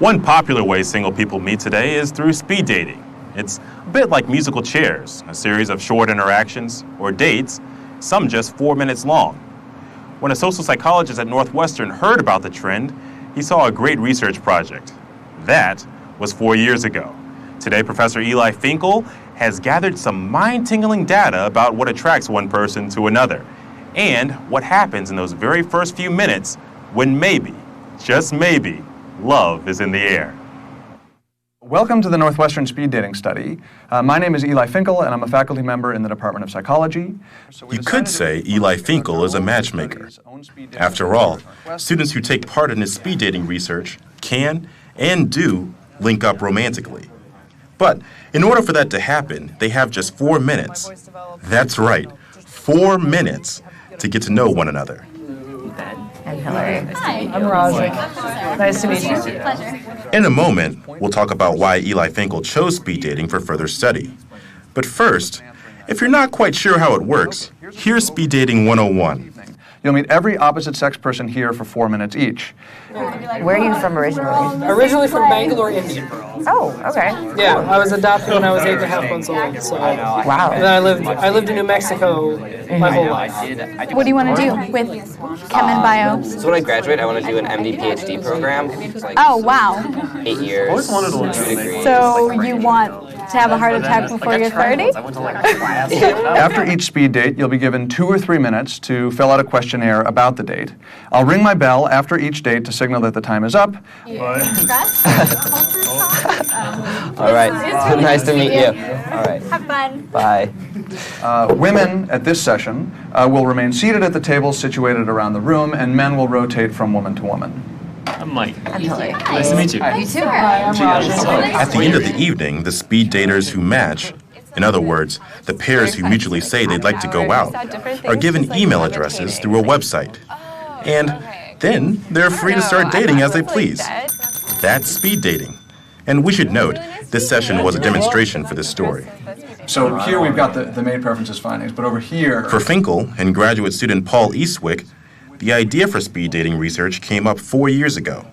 One popular way single people meet today is through speed dating. It's a bit like musical chairs, a series of short interactions or dates, some just 4 minutes long. When a social psychologist at Northwestern heard about the trend, he saw a great research project. That was 4 years ago. Today, Professor Eli Finkel has gathered some mind-tingling data about what attracts one person to another and what happens in those very first few minutes when maybe, just maybe, love is in the air. Welcome to the Northwestern Speed Dating Study. My name is Eli Finkel, and I'm a faculty member in the Department of Psychology. You could say Eli Finkel is a matchmaker. After all, students who take part in his speed dating research can and do link up romantically. But in order for that to happen, they have just 4 minutes. That's right, 4 minutes to get to know one another. I'm Hillary. Hi. I'm Roger. Nice to meet you. Pleasure. In a moment, we'll talk about why Eli Finkel chose speed dating for further study. But first, if you're not quite sure how it works, here's Speed Dating 101. You'll meet every opposite-sex person here for 4 minutes each. Where are you from originally? Originally from Bangalore, India. Oh, okay. Yeah, I was adopted when I was 8.5 months old. So. Wow. And then I lived in New Mexico my whole life. What do you want to do with Chem and Bio? So when I graduate, I want to do an MD PhD program. It's like Oh, wow. 8 years, 2 degrees. So you want to have a heart attack before you're 30? After each speed date, you'll be given 2 or 3 minutes to fill out a questionnaire about the date. I'll ring my bell after each date to signal that the time is up. All right. Nice to meet you. All right. Have fun. Bye. Women at this session will remain seated at the tables situated around the room, and men will rotate from woman to woman. I'm Mike. I'm Hillary. Nice to meet you. You too. I'm Roger. At the end of the evening, the speed daters who match, in other words, the pairs who mutually say they'd like to go out, are given email addresses through a website. And then they're free to start dating as they please. That's speed dating. And we should note, this session was a demonstration for this story. So here we've got the mate preferences findings, but over here... For Finkel and graduate student Paul Eastwick, the idea for speed dating research came up 4 years ago.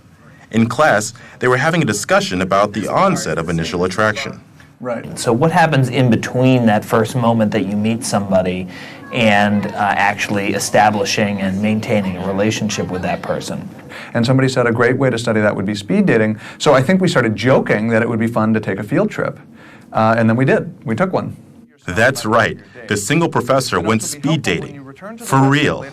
In class, they were having a discussion about the onset of initial attraction. Right. So what happens in between that first moment that you meet somebody and actually establishing and maintaining a relationship with that person? And somebody said a great way to study that would be speed dating. So I think we started joking that it would be fun to take a field trip. And then we did. We took one. That's right. The single professor went speed dating. For real.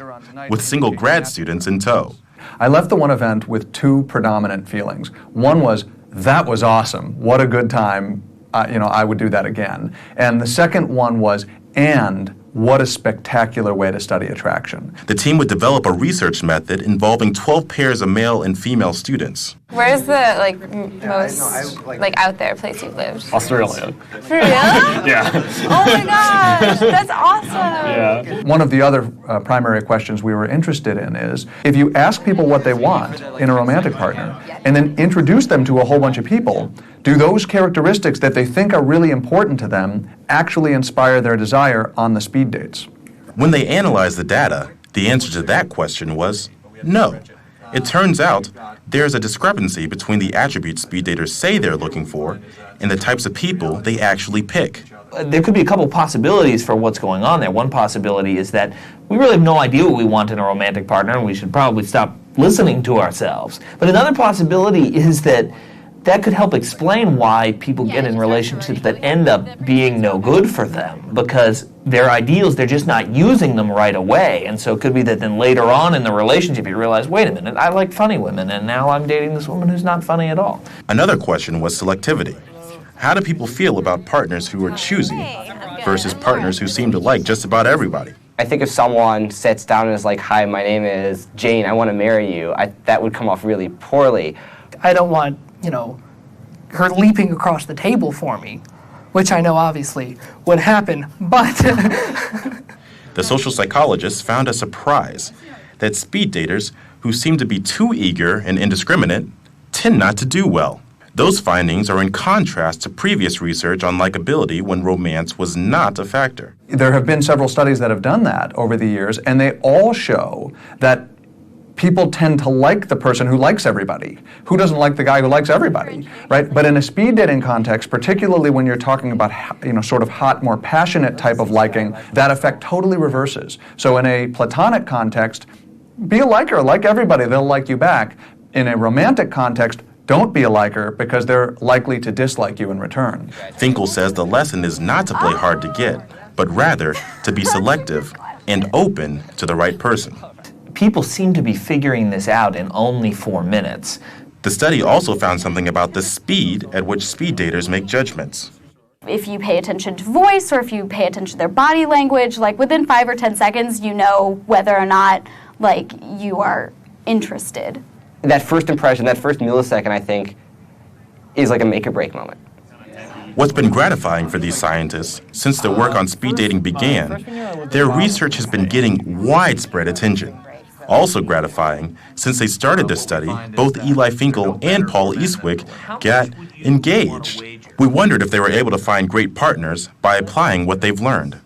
With single grad students in tow. I left the one event with 2 predominant feelings. One was, that was awesome. What a good time. I would do that again. And the second one was, and what a spectacular way to study attraction. The team would develop a research method involving 12 pairs of male and female students. Where's the most out there place you've lived? Australia. For real? Yeah. Oh my gosh, that's awesome. Yeah. One of the other primary questions we were interested in is, if you ask people what they want in a romantic partner and then introduce them to a whole bunch of people, do those characteristics that they think are really important to them actually inspire their desire on the speed dates? When they analyzed the data, the answer to that question was no. It turns out there's a discrepancy between the attributes speed daters say they're looking for and the types of people they actually pick. There could be a couple possibilities for what's going on there. One possibility is that we really have no idea what we want in a romantic partner, and we should probably stop listening to ourselves. But another possibility is that could help explain why people get in relationships that end up being no good for them, because their ideals, they're just not using them right away. And so it could be that then later on in the relationship you realize, wait a minute, I like funny women, and now I'm dating this woman who's not funny at all. Another question was selectivity. How do people feel about partners who are choosy versus partners who seem to like just about everybody? I think if someone sits down and is like, hi, my name is Jane, I want to marry you, that would come off really poorly. I don't want, her leaping across the table for me, which I know obviously would happen, but... The social psychologists found a surprise that speed daters who seem to be too eager and indiscriminate tend not to do well. Those findings are in contrast to previous research on likability when romance was not a factor. There have been several studies that have done that over the years, and they all show that people tend to like the person who likes everybody. Who doesn't like the guy who likes everybody, right? But in a speed dating context, particularly when you're talking about, sort of hot, more passionate type of liking, that effect totally reverses. So in a platonic context, be a liker, like everybody, they'll like you back. In a romantic context, don't be a liker because they're likely to dislike you in return. Finkel says the lesson is not to play hard to get, but rather to be selective and open to the right person. People seem to be figuring this out in only 4 minutes. The study also found something about the speed at which speed daters make judgments. If you pay attention to voice or if you pay attention to their body language, like within 5 or 10 seconds, you know whether or not like you are interested. That first impression, that first millisecond, I think, is like a make or break moment. What's been gratifying for these scientists, since their work on speed dating began, their research has been getting widespread attention. Also gratifying, since they started this study, both Eli Finkel and Paul Eastwick got engaged. We wondered if they were able to find great partners by applying what they've learned.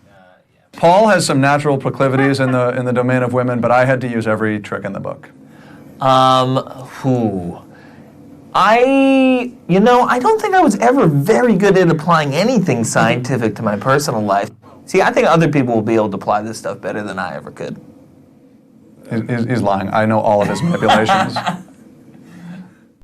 Paul has some natural proclivities in the domain of women, but I had to use every trick in the book. I don't think I was ever very good at applying anything scientific to my personal life. See, I think other people will be able to apply this stuff better than I ever could. He's lying. I know all of his manipulations.